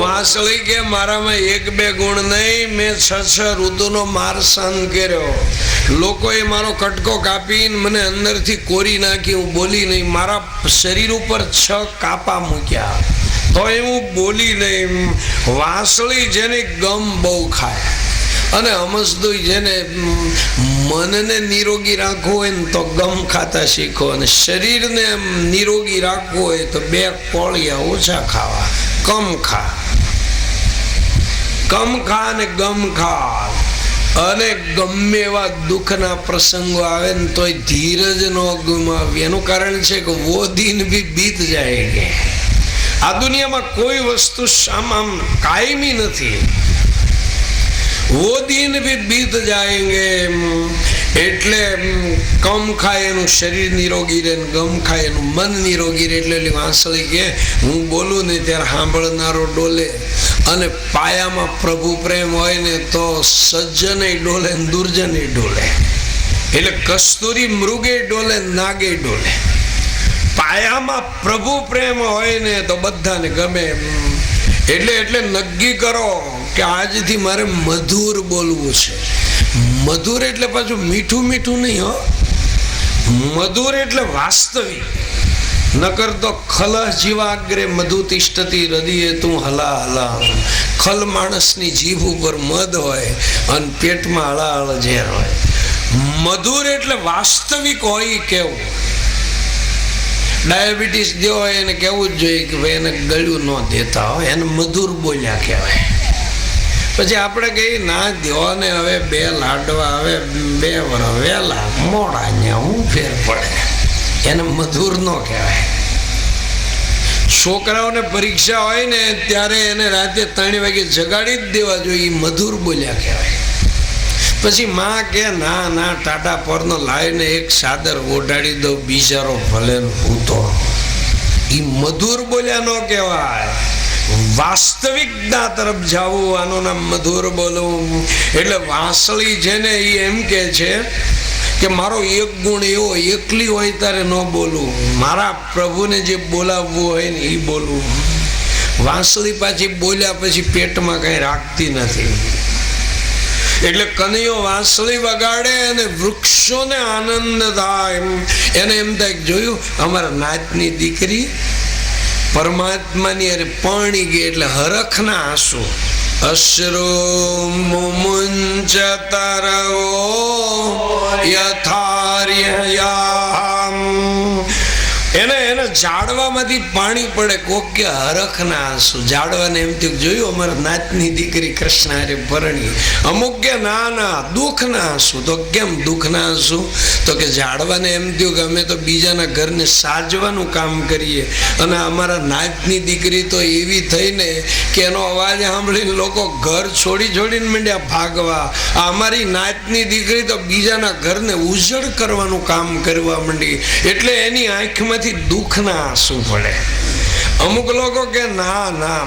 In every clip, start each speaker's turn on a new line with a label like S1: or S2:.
S1: વાંસળી કે મારામાં એક બે ગુણ નહીં, મેં 6 ઋતુનો માર સહન કર્યો. લોકોએ મારો કટકો કાપીને મને અંદરથી કોરી નાખી, હું બોલી નહીં. મારા શરીર ઉપર 6 કાપા મૂક્યા તો હું બોલી નહીં. વાંસળી જેને ગમ બહુ ખાય અને અમસદુઈ જેને મનને નિરોગી રાખવું હોય ને તો ગમ ખાતા શીખો, અને શરીરને નિરોગી રાખવું હોય તો 2 કોળિયા ઓછા ખાવા. કમ ખા અને ગમ ખા. અને ગમે એવા દુઃખના પ્રસંગો આવે ને તોય ધીરજ ન ગુમાવી. એનું કારણ છે કે વો દિન ભી બીત જાયગે. આ દુનિયામાં કોઈ વસ્તુ આમ કાયમી નથી. વો દિન ભી બીત જાયગે. એટલે કમ ખાય એનું શરીર નિરોગી રહે, ગમ ખાય એનું મન નિરોગી રહે. એટલે વાંસળી કે હું બોલું ને ત્યારે સાંભળનારો ડોલે. અને પાયામાં પ્રભુ પ્રેમ હોય ને તો સજ્જને ડોલે, દુર્જને ડોલે. એટલે કસ્તુરી મૃગે ડોલે, નાગે ડોલે. પાયામાં પ્રભુ પ્રેમ હોય ને તો બધાને ગમે. એટલે નક્કી કરો કે આજથી મારે મધુર બોલવું છે. મધુર એટલે પાછું મીઠું મીઠું નહીં હો. મધુર એટલે વાસ્તવિક. નકર તો ખલ જીવાગ્રે મધુ તિષ્ઠતી હૃદયે તું હલા હલા. ખલ માણસની જીભ ઉપર મધ હોય અને પેટમાં હળાહળ ઝેર હોય. મધુર એટલે વાસ્તવિક હોય કેવું. ડાયાબિટીસ જે હોય એને કહેવું જ જોઈએ કે ભાઈ એને ગળ્યું ન દેતા હોય, એને મધુર બોલ્યા કહેવાય. પછી આપણે કહીએ ના દો ને હવે 2 લાડવા, હવે 2 વર્ષ વહેલા મોડા, અહીંયા હું ફેર પડે, એને મધુર ન કહેવાય. છોકરાઓને પરીક્ષા હોય ને ત્યારે એને રાતે 3 વાગે જગાડી જ દેવા જોઈએ, મધુર બોલ્યા કહેવાય. પછી માં કે ના ના ટાટા પરનો લાવીને એક ચાદર ઓઢાડી દો, બિચારો ભલે ભૂતો. એ મધુર બોલ્યા ન કહેવાય. વાસ્તવિકતા તરફ જવું, આનું નામ મધુર બોલવું. એટલે વાંસળી છે ને એ એમ કે છે કે મારો એક ગુણ એવો, એકલી હોય ત્યારે ન બોલવું, મારા પ્રભુને જે બોલાવવું હોય ને એ બોલવું. વાંસળી પાછી બોલ્યા પછી પેટમાં કઈ રાખતી નથી. એટલે કનૈયો વાંસળી વગાડે અને વૃક્ષોને આનંદ થાય. એને એમ થાય જોયું અમારા નાતની દીકરી પરમાત્માની અરે પરણી ગઈ, એટલે હરખના આંસુ. અશ્રુ મુંચતરવો યથાર્યયામ. એને ઝાડવામાંથી પાણી પડે, કોક કે હરખના આંસુ. ઝાડવાને એમ થયું જોયું અમારા નાતની દીકરી કૃષ્ણ હારે પરણી. અમુક કે ના ના દુઃખના આંસુ. તો કેમ દુઃખના આંસુ? તો કે ઝાડવાને એમ થયું કે અમે તો બીજાના ઘરને સાજવાનું કામ કરીએ અને અમારા નાતની દીકરી તો એવી થઈને કે એનો અવાજ સાંભળીને લોકો ઘર છોડીને માંડ્યા ભાગવા. અમારી નાતની દીકરી તો બીજાના ઘરને ઉજળ કરવાનું કામ કરવા માંડી. એટલે એની આંખમાં દુઃખના આંસુ પડે. અમુક લોકો કે ના ના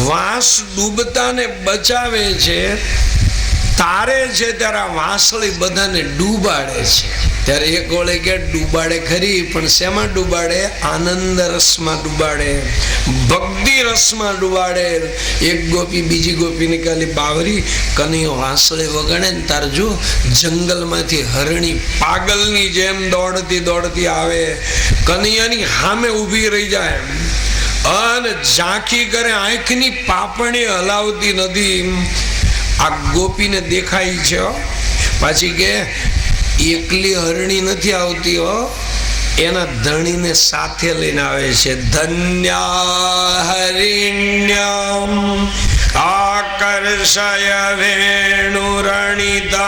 S1: વાંસ ડૂબતાને બચાવે છે, તારે છે ત્યારે વાંસળી બધાને ડૂબાડે છે. ત્યારે એક ઓળે કે ડૂબાડે ખરી, પણ શેમાં ડૂબાડે? આનંદ રસમાં ડૂબાડે, ભક્તિ રસમાં ડૂબાડે. એક ગોપી બીજી ગોપીને કાલી બાવરી કનૈયો વાંસળી વગાડે ને તાર જો જંગલમાંથી હરણી પાગલની જેમ દોડતી આવે, કનૈયાની સામે ઊભી રહી જાય અને ઝાંખી કરે, આંખની પાપણી હલાવતી નથી. આ ગોપીને દેખાય છે. પાછી કે એકલી હરણી નથી આવતી હો, એના ધણીને સાથે લઈને આવે છે. ધન્યા હરિણ્યમ આકર્ષય વેણુરણિતા.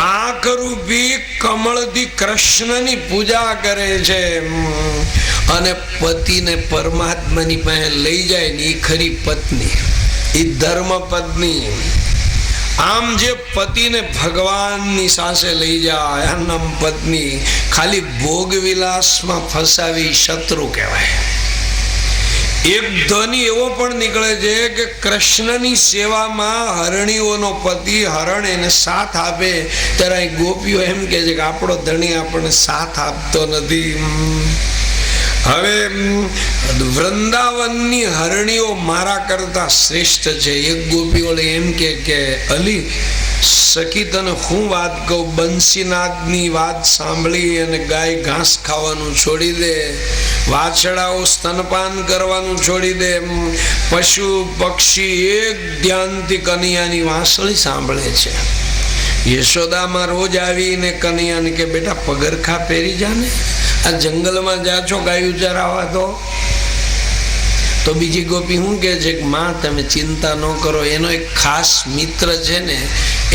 S1: આંખ રૂપી કમળથી કૃષ્ણની પૂજા કરે છે અને પતિને પરમાત્માની પાસે લઈ જાય ને એ ખરી પત્ની, એ ધર્મ પત્ની. આમ જે પતિને ભગવાનની સાસે લઈ જાય આ નામ પત્ની. ખાલી ભોગ વિલાસમાં ફસાવી શત્રુ કહેવાય. એક ધ્વનિ એવો પણ નીકળે છે કે કૃષ્ણની સેવામાં હરણીઓનો પતિ હરણ એને સાથ આપે ત્યારે અહીં ગોપીઓ એમ કે છે કે આપણો ધણી આપણને સાથ આપતો નથી. હવે વૃંદાવનની હરણીઓ મારા કરતા શ્રેષ્ઠ છે. એક ગોપીઓ એમ કે અલી સખી તને હું વાત કહું, બંસીનાથની વાત સાંભળી અને ગાય ઘાસ ખાવાનું છોડી દે, વાછડાઓ સ્તનપાન કરવાનું છોડી દે, પશુ પક્ષી એક ધ્યાનથી કનૈયાની વાંસળી સાંભળે છે. યશોદામાં રોજ આવીને કનૈયાને કે બેટા પગરખા પહેરી જા ને, આ જંગલમાં જા છો ગાયું ચરાવવા તો બીજી ગોપી શું કે છે કે માં તમે ચિંતા ન કરો, એનો એક ખાસ મિત્ર છે ને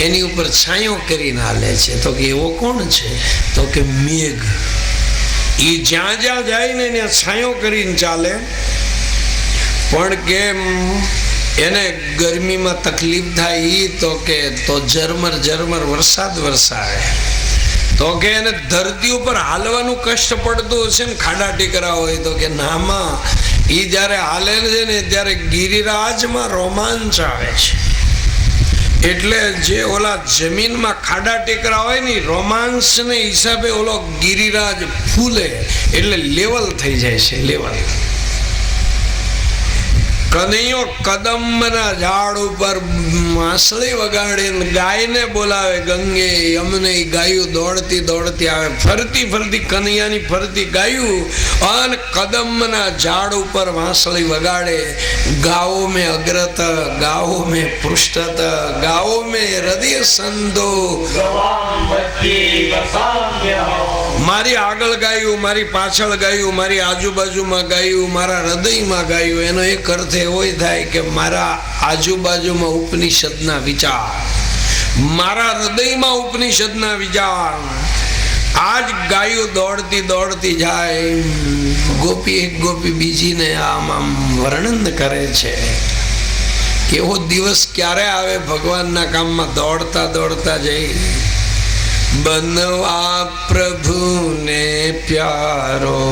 S1: એની ઉપર છાંયો કરીને હાલે છે. તો કે એવો કોણ છે? તો કે મેઘ. એ જ્યાં જ્યાં જાય ને ત્યાં છાંયો કરીને ચાલે, પણ કેમ એને ગરમીમાં તકલીફ થાય તો કે તો ઝરમર ઝરમર વરસાદ વરસાવે, તો કે એને ધરતી ઉપર હાલવાનું કષ્ટ પડતું હશે ને ખાડા ટીકરા હોય, તો કે નામાં એ જયારે હાલે છે ને ત્યારે ગિરિરાજમાં રોમાંચ આવે છે. એટલે જે ઓલા જમીનમાં ખાડા ટેકરા હોય ને રોમાંચ ને હિસાબે ઓલો ગિરિરાજ ફૂલે એટલે લેવલ થઈ જાય છે. લેવલ કનૈયો કદંબના ઝાડ ઉપર વાંસળી વગાડે, ગાયને બોલાવે ગંગે યમને. ગાયું દોડતી દોડતી આવે, ફરતી ફરતી કનૈયાની ફરતી ગાયું અને કદંબના ઝાડ ઉપર વાંસળી વગાડે. ગાઓ મેં અગ્રત, ગાઓ મેં પૃષ્ઠત, ગાઓ મેં હૃદય સંધો. મારી આગળ ગાયું, મારી પાછળ ગાયું, મારી આજુબાજુમાં ગાયું, મારા હૃદયમાં ગાયું. એનો એક અર્થ એવો થાય કે મારા આજુબાજુમાં ઉપનિષદના વિચાર, મારા હૃદયમાં ઉપનિષદના વિચાર. આજ ગાયું દોડતી દોડતી જાય. ગોપી એક ગોપી બીજીને આમ આમ વર્ણન કરે છે કે એવો દિવસ ક્યારે આવે ભગવાનના કામમાં દોડતા દોડતા જઈ. બનવા પ્રભુને પ્યારો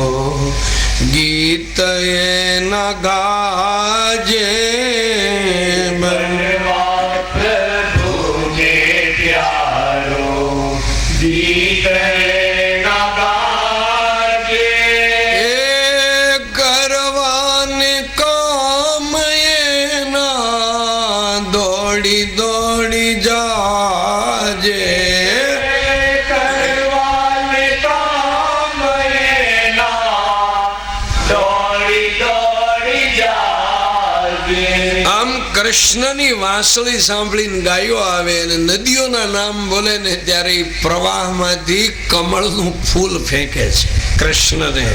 S1: ગીત એના ગાજે.
S2: બનવા પ્રભુને પ્યારો ગીત એના ગાજે.
S1: એ કરવાને કામ એના દોડી દોડી જાજે. કૃષ્ણની વાંસળી સાંભળીને ગાયો આવે અને નદીઓના નામ બોલે ને ત્યારે પ્રવાહમાંથી કમળનું ફૂલ ફેંકે છે. કૃષ્ણને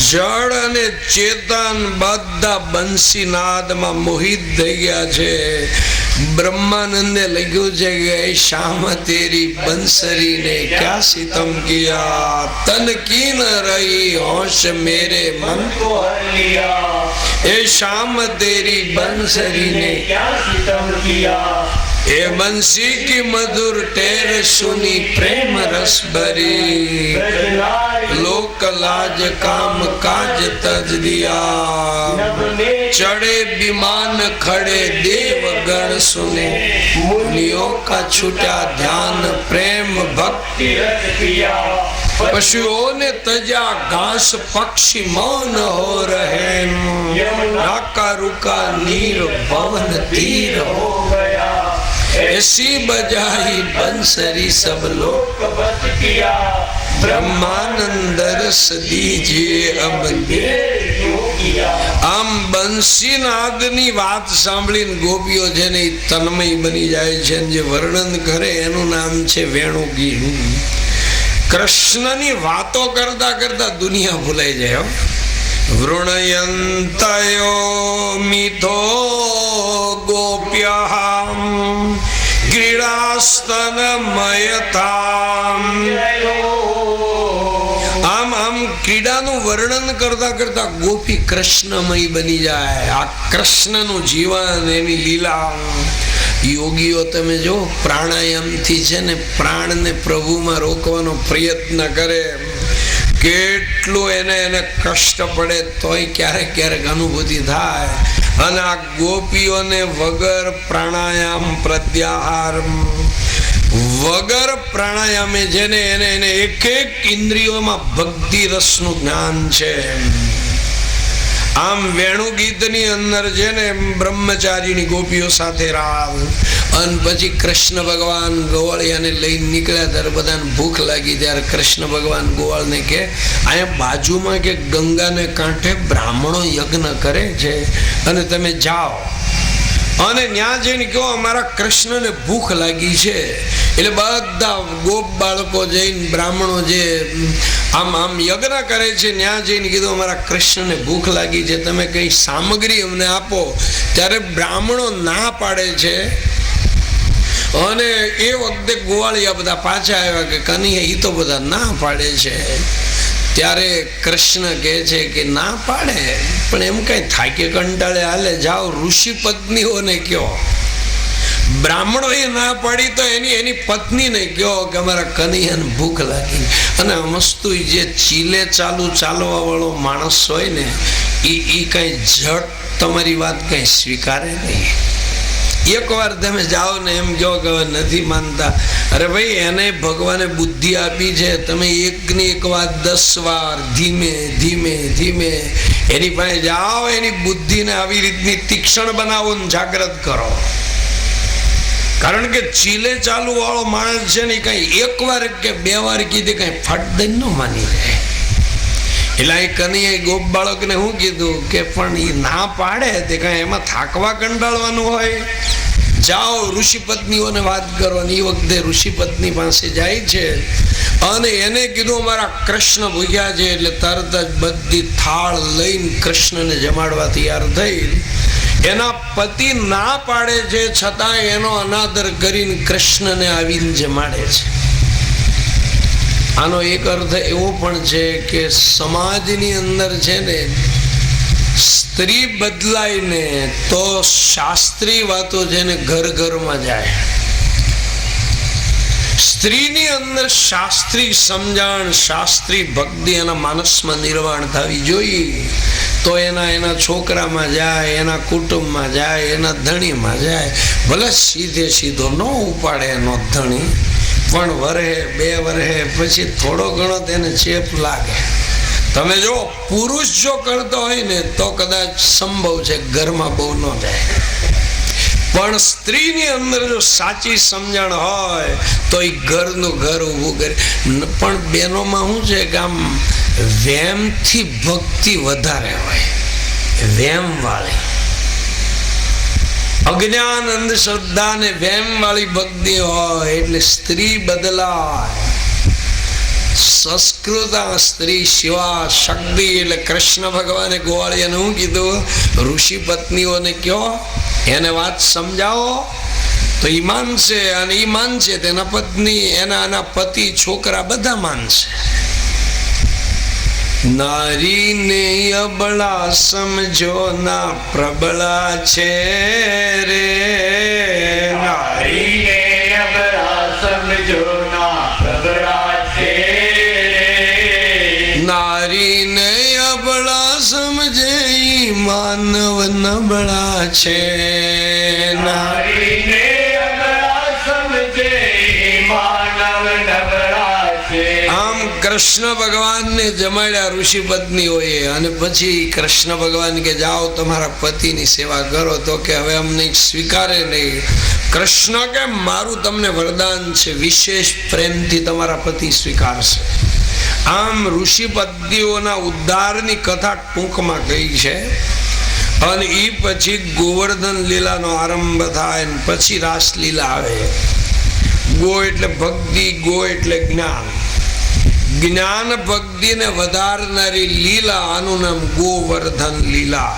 S1: જળ અને ચેતન બધા બંસીનાદમાં મોહિત થઈ ગયા છે. બ્રહ્માનંદે લખ્યું છે કે શામ તેરી બંસરી ને ક્યા સિતમ કિયા, તન કી ન રહી હોશ મેરે મન
S2: को हर लिया.
S1: એ શામ તેરી બંસરી ને
S2: क्या सितम किया.
S1: એ બંસી કી મધુર ટેર સુની પ્રેમ રસ ભરી. લોક લાજ કામ કાજ તજ દિયા. ચડે વિમાન ખડે દેવ ગણ સુને. મુનિયો કા છૂટા ધ્યાન પ્રેમ ભક્તિ
S2: रस किया.
S1: પશુઓને તજા ઘાસ પક્ષી મૌન હો રહે. નાકા રૂકા નીર પવન તીર
S2: हो गया.
S1: ऐसी बजाई बंसरी सब लोग
S2: बस किया.
S1: ब्रह्मानंद रस दीजिए अब दे. આમ બંસીનાદની વાત સાંભળીને ગોપીઓ છે ને તન્મય બની જાય છે. જે વર્ણન કરે એનું નામ છે વેણુગીત. કૃષ્ણની વાતો કરતા કરતા દુનિયા ભૂલાઈ જાય. વૃણયંતયો મિથો ગોપ્યઃ ક્રીડાસ્તનમયતામ. આમ આમ ક્રીડાનું વર્ણન કરતા કરતા ગોપી કૃષ્ણમય બની જાય. આ કૃષ્ણનું જીવન, એની લીલા. યોગીઓ તમે જો પ્રાણાયામથી છે ને પ્રાણને પ્રભુમાં રોકવાનો પ્રયત્ન કરે. કેટલું એને કષ્ટ પડે તોય ક્યારેક ક્યારેક અનુભૂતિ થાય. અને આ ગોપીઓને વગર પ્રાણાયામ પ્રત્યાહાર વગર પ્રાણાયામે જેને એને એક એક ઇન્દ્રિયોમાં ભક્તિ રસનું જ્ઞાન છે. આમ વેણુ ગીતની અંદર છે ને બ્રહ્મચારીની ગોપીઓ સાથે રાવ અને પછી કૃષ્ણ ભગવાન ગોવાળિયાને લઈને નીકળ્યા ત્યારે બધાને ભૂખ લાગી. ત્યારે કૃષ્ણ ભગવાન ગોવાળને કે અહીંયા બાજુમાં કે ગંગાને કાંઠે બ્રાહ્મણો યજ્ઞ કરે છે અને તમે જાઓ અને ત્યાં જઈને કહો અમારા કૃષ્ણને ભૂખ લાગી છે. એટલે બધા ગોપ બાળકો જઈને બ્રાહ્મણો જે આમ યજ્ઞ કરે છે ત્યાં જઈને કીધું અમારા કૃષ્ણને ભૂખ લાગી છે, તમે કઈ સામગ્રી અમને આપો. ત્યારે બ્રાહ્મણો ના પાડે છે. અને એ વખતે ગોવાળિયા બધા પાછા આવ્યા કે કનૈયા એ તો બધા ના પાડે છે. ત્યારે કૃષ્ણ કહે છે કે ના પાડે પણ એમ કઈ થાકે કંટાળે હાલે, જાઓ ઋષિ પત્નીઓને કહો. બ્રાહ્મણોએ ના પાડી તો એની પત્નીને કહો કે અમારા કનૈયાને ભૂખ લાગી. અને મસ્તુ જે ચાલવા વાળો માણસ હોય ને એ કઈ ઝટ તમારી વાત કઈ સ્વીકારે નહીં. એકવાર તમે જાઓ ને એમ કહો કે હવે નથી માનતા, અરે ભાઈ એને ભગવાને બુદ્ધિ આપી છે, તમે એકની એક વાત 10 વાર ધીમે ધીમે ધીમે એની પાસે જાઓ, એની બુદ્ધિને આવી રીતની તીક્ષ્ણ બનાવો ને જાગ્રત કરો. કારણ કે ચાલુ વાળો માણસ છે ને કઈ એક વાર કે 2 વાર કીધે કઈ ફટ દઈને ન માની જાય. એટલે એ કનૈયાએ ગોપ બાળકને શું કીધું કે પણ એ ના પાડે તે કઈ એમાં થાકવા કંટાળવાનું હોય, જાઓ ઋષિ પત્નીઓને વાત કરો. ને એ વખતે ઋષિ પત્ની પાસે જાય છે અને એને કીધું અમારા કૃષ્ણ ભૂખ્યા છે. એટલે તરત જ બધી થાળ લઈને કૃષ્ણને જમાડવા તૈયાર થઈ. એના પતિ ના પાડે છે છતાં એનો અનાદર કરીને કૃષ્ણને આવીને જમાડે છે. આનો એક અર્થ એવો પણ છે કે સમાજની અંદર છે ને સ્ત્રી બદલાય ને તો શાસ્ત્રી વાતો છે ને ઘર ઘરમાં જાય. સ્ત્રીની અંદર શાસ્ત્રી સમજણ, શાસ્ત્રી ભક્તિ એના માનસમાં નિર્વાણ થવી જોઈએ. તો એના છોકરામાં જાય, એના કુટુંબમાં જાય, એના ધણીમાં જાય. ભલે સીધો ન ઉપાડે એનો ધણી, પણ વરહે 2 વરહે પછી થોડો ઘણો તેને ચેપ લાગે. તમે જો પુરુષ જો કરતો હોય ને તો કદાચ સંભવ છે ઘરમાં બહુ ન જાય, પણ સ્ત્રીની અંદર જો સાચી સમજણ હોય તો એ ઘરનું ઘર ઊભું કરે. પણ બહેનોમાં શું છે કે આમ વેમથી ભક્તિ વધારે હોય, વેમ વાળી અજ્ઞાન અંધશ્રદ્ધા ને વેમ વાળી ભક્તિ હોય એટલે સ્ત્રી બદલાય. સંસ્કૃત સ્ત્રી શિવા શક્તિ. એટલે કૃષ્ણ ભગવાને ગોવાળિયાને શું કીધું, ઋષિ પત્નીઓને કયો એને વાત સમજાવો તો ઈ માનશે, અને ઈ માનશે તેના પત્ની એના પતિ છોકરા બધા માનશે. નારીને અબળા સમજો ના પ્રબળા છે રે,
S2: નારીને અબળા સમજો ના પ્રબળા છે રે.
S1: નારીને અબળા સમજે માનવ નબળા છે.
S2: નારીને અબળા સમજે માનવ નબળા છે.
S1: આમ કૃષ્ણ ભગવાનને જમાડ્યા ઋષિ પત્નીઓએ. અને પછી કૃષ્ણ ભગવાન કે જાઓ તમારા પતિની સેવા કરો. તો કે હવે અમને સ્વીકારે નહીં. કૃષ્ણ કે મારું તમને વરદાન છે, વિશેષ પ્રેમથી તમારા પતિ સ્વીકારશે. આમ ઋષિ પત્નીઓના ઉદ્ધારની કથા ટૂંકમાં કહી છે. અને એ પછી ગોવર્ધન લીલાનો આરંભ થાય, પછી રાસલીલા આવે. ગો એટલે ભક્તિ, ગો એટલે જ્ઞાન. જ્ઞાન ભક્તિને વધારનારી લીલા, આનું નામ ગોવર્ધન લીલા.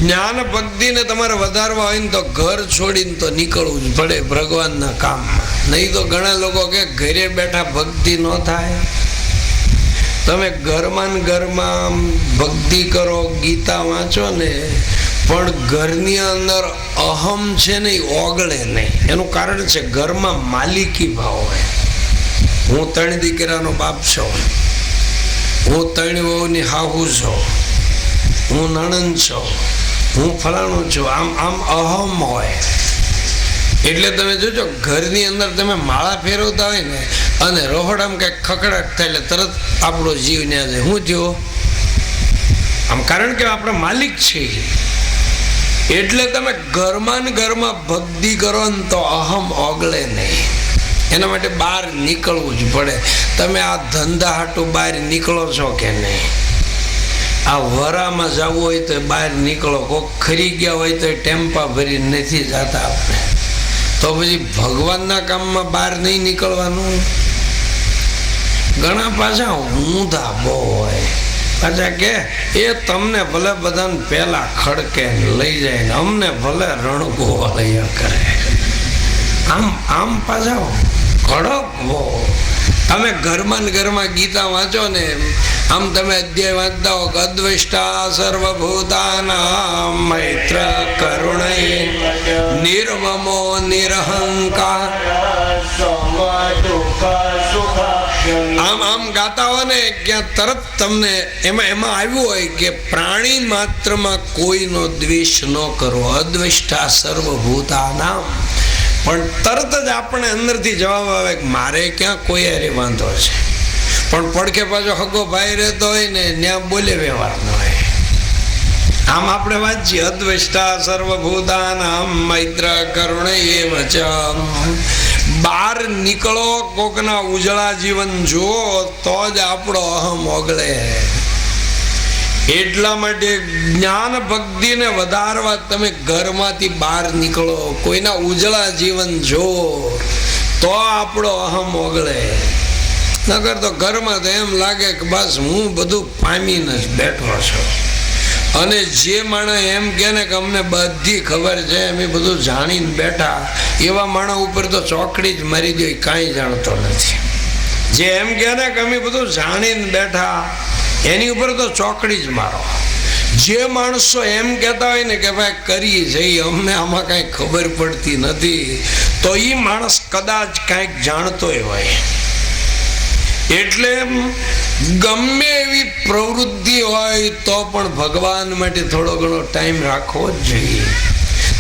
S1: જ્ઞાન ભક્તિને તમારે વધારવા હોય ને તો ઘર છોડીને તો નીકળવું જ પડે ભગવાનના કામમાં. નહીં તો ઘણા લોકો કે ઘરે બેઠા ભક્તિ ન થાય. તમે ઘરમાં ભક્તિ કરો, ગીતા વાંચો ને, પણ ઘરની અંદર અહમ છે ને એ ઓગળે નહીં. એનું કારણ છે ઘરમાં માલિકી ભાવ હોય. હું 3 દીકરાનો બાપ છું. હું ત્રણ વહુની હાહુ છું, હું નણંદ છું, હું ફલાણું છું, આમ આમ અહમ હોય. એટલે તમે જોજો ઘરની અંદર તમે માળા ફેરવતા હોય ને અને રહોડામાં કંઈક ખકડાટ થાય એટલે તરત આપણો જીવ ન્યા જાય. શું થયો? આમ કારણ કે આપણે માલિક છીએ. એટલે તમે ઘરમાં ને ઘરમાં ભક્તિ કરો ને તો અહમ ઓગળે નહીં. એના માટે બહાર નીકળવું જ પડે. તમે આ ધંધા હાટું બહાર નીકળો છો કે નહીં? આ વરામાં જવું હોય તો બહાર નીકળો. કોક ખરી ગયા હોય તો ટેમ્પા ભરી નથી જતા આપણે. તો પછી ભગવાનના કામમાં બહાર નહીં નીકળવાનું. ઘણા પાછા ઊંધા બહુ હોય. પાછા કે એ તમને ભલે બધાને પહેલા ખડકે લઈ જાય ને અમને ભલે રણગો લઈ કરે. આમ આમ પાછા કડક બહુ. તમે ઘરમાં ને ઘરમાં ગીતા વાંચો ને આમ તમે અધ્યાય વાંચતા હો કે અદ્વેષ્ટા સર્વભૂતાનાં મૈત્ર કરુણૈ નિર્મમો નિરહંકાર. આમ આમ ગાતા હો ને ક્યાં તરત તમને એમાં આવ્યું હોય કે પ્રાણી માત્રમાં કોઈનો દ્વેષ ન કરવો. અદ્વેષ્ટા સર્વભૂતાનાં. પણ તરત જ આપણે અંદરથી જવાબ આવે કે મારે ક્યાં કોઈ હારે વાંધો છે. પણ પડખે પાછો હગો ભાઈ રહેતો હોય ને ત્યાં બોલે વ્યવહાર ન હોય. આમ આપણે વાંચીએ અદ્વેષ્ટા સર્વભૂતાનાં મૈત્ર કરુણૈવ ચ. બહાર નીકળો, કોકના ઉજળા જીવન જુઓ તો જ આપણો અહમ ઓગળે. એટલા માટે જ્ઞાન ભક્તિને વધારવા તમે ઘરમાંથી બહાર નીકળો, કોઈના ઉજળા જીવન જો તો આપણો અહમ ઓગળે. નકર તો ઘરમાં તો એમ લાગે કે બસ હું બધું પામીને જ બેઠો છું. અને જે માણસ એમ કહે ને કે અમને બધી ખબર છે, અમે બધું જાણીને બેઠા, એવા માણસ ઉપર તો ચોકડી જ મારી દો, કાંઈ જાણતો નથી. જે એમ કહે ને કે અમે બધું જાણીને બેઠા એની ઉપર તો ચોકડી જ મારો. જે માણસો એમ કહેતા હોય ને કે ભાઈ કરી જઈએ, અમને આમાં કાંઈ ખબર પડતી નથી, તો એ માણસ કદાચ કાંઈક જાણતો હોય. એટલે ગમે એવી પ્રવૃત્તિ હોય તો પણ ભગવાન માટે થોડો ઘણો ટાઈમ રાખવો જ જોઈએ.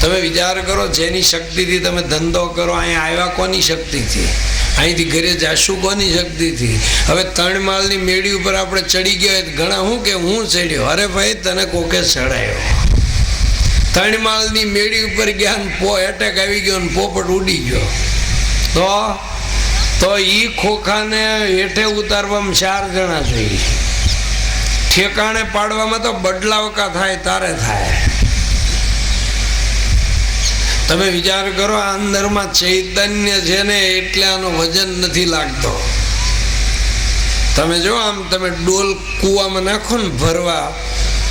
S1: તમે વિચાર કરો, જેની શક્તિથી તમે ધંધો કરો, અહીંયા આવ્યા કોની શક્તિથી? અહીંથી ઘરે જાશું કોની શક્તિથી? હવે 3 માળની મેળી ઉપર આપણે ચડી ગયા હોય ઘણા શું કે હું ચડ્યો. અરે ભાઈ, તને કોકે ચડાયો. 3 માળની મેળી ઉપર ગયા ને એટેક આવી ગયો ને પોપટ ઉડી ગયો તો ઈ ખોખાને હેઠે ઉતારવામાં 4 જણા જોઈએ. ઠેકાણે પાડવામાં તો બદલાવકા થાય તારે થાય. તમે વિચાર કરો, આ અંદરમાં ચૈતન્ય છે ને એટલે આનું વજન નથી લાગતો. તમે જો આમ તમે ડોલ કૂવામાં નાખો ને ભરવા,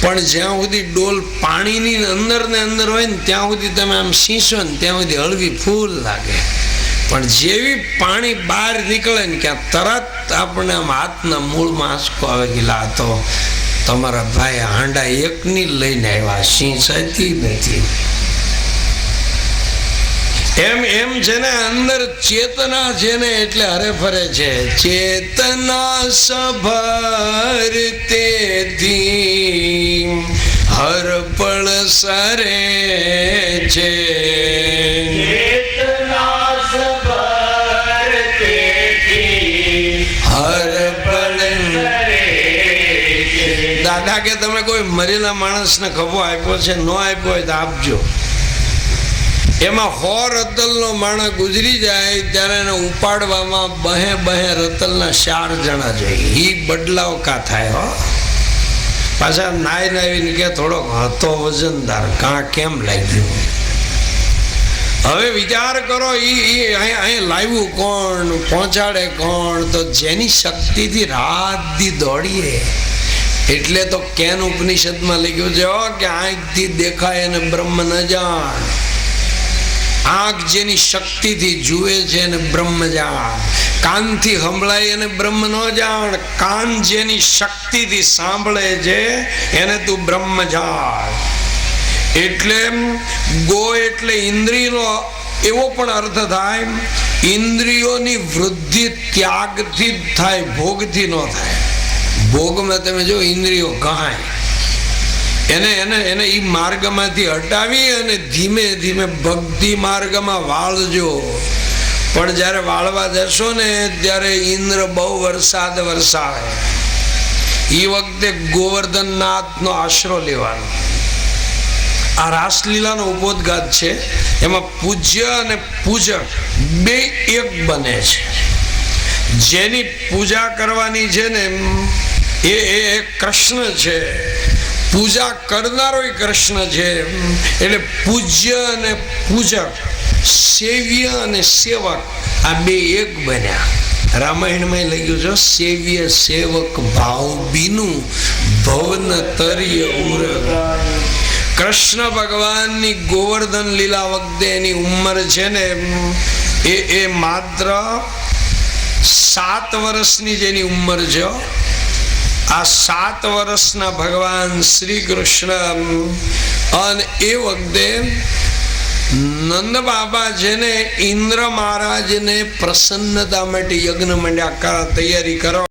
S1: પણ જ્યાં સુધી ડોલ પાણીની અંદર ને અંદર હોય ને ત્યાં સુધી તમે આમ સીંચો ને ત્યાં સુધી હળવી ફૂલ લાગે. પણ જેવી પાણી બહાર નીકળે ને ક્યાં તરત આપણને આમ હાથના મૂળમાં આંચકો આવે કે લા તો તમારા ભાઈ હાંડા એકની લઈને આવ્યા, સિંચાતી નથી. એમ છે ને, અંદર ચેતના છે ને એટલે હરે ફરે છે. ચેતના સભર તેથી હર પળ સરે છે. દાદા કે તમે કોઈ મરેલા માણસને ખભો આપ્યો છે, ન આપ્યો હોય તો આપજો. એમાં 100 રતલનો માણસ ગુજરી જાય ત્યારે એને ઉપાડવામાં બહે રતલના 4 જણા જોઈએ. એ બદલાવકા થાય હો. પાછા નાવીને કે થોડોક હતો વજનદાર, કાં કેમ લાગ્યું? હવે વિચાર કરો, અહીં લાવ્યું કોણ, પહોંચાડે કોણ? તો જેની શક્તિથી રાત દી દોડીએ. એટલે તો કેન ઉપનિષદમાં લખ્યું છે કે આંખથી દેખાય અને બ્રહ્મ ન જાણ. આંખ જેની શક્તિથી જુએ છે એને બ્રહ્મ જાણ. કાનથી સંભળાય એને બ્રહ્મ ન જાણ. કાન જેની શક્તિથી સાંભળે છે એને તું બ્રહ્મ જાણ. એટલે ગો એટલે ઇન્દ્રિયનો એવો પણ અર્થ થાય. ઇન્દ્રિયોની વૃદ્ધિ ત્યાગથી જ થાય, ભોગથી ન થાય. ભોગમાં તમે જો ઇન્દ્રિયો કહાય, એને એને એને એ માર્ગમાંથી હટાવી અને ધીમે ધીમે ભક્તિ માર્ગમાં વાળજો. પણ જ્યારે વાળવા જશો ને ત્યારે ઇન્દ્ર બહુ વરસાદ વરસાવે. એ વખતે ગોવર્ધનનાથનો આશરો લેવાનો. આ રાસલીલાનો ઉપોદ્ઘાત છે. એમાં પૂજ્ય અને પૂજક બે એક બને છે. જેની પૂજા કરવાની છે ને એ કૃષ્ણ છે, પૂજા કરનારો કૃષ્ણ છે. એટલે પૂજ્ય અને પૂજક, સેવ્ય અને સેવક આ બે એક બન્યા. રામાયણમાં લખ્યું છે, સેવ્ય સેવક ભાવ બીનું ભવન તર્ય ઉર. કૃષ્ણ ભગવાનની ગોવર્ધન લીલા વખતે એની ઉંમર છે ને એ માત્ર 7 વર્ષની જેની ઉંમર છે. આ 7 વર્ષના ભગવાન શ્રી કૃષ્ણ, અને એ વખતે નંદ બાબા છે ને ઇન્દ્ર મહારાજને પ્રસન્નતા માટે યજ્ઞ મંડ્યા તૈયારી કરો.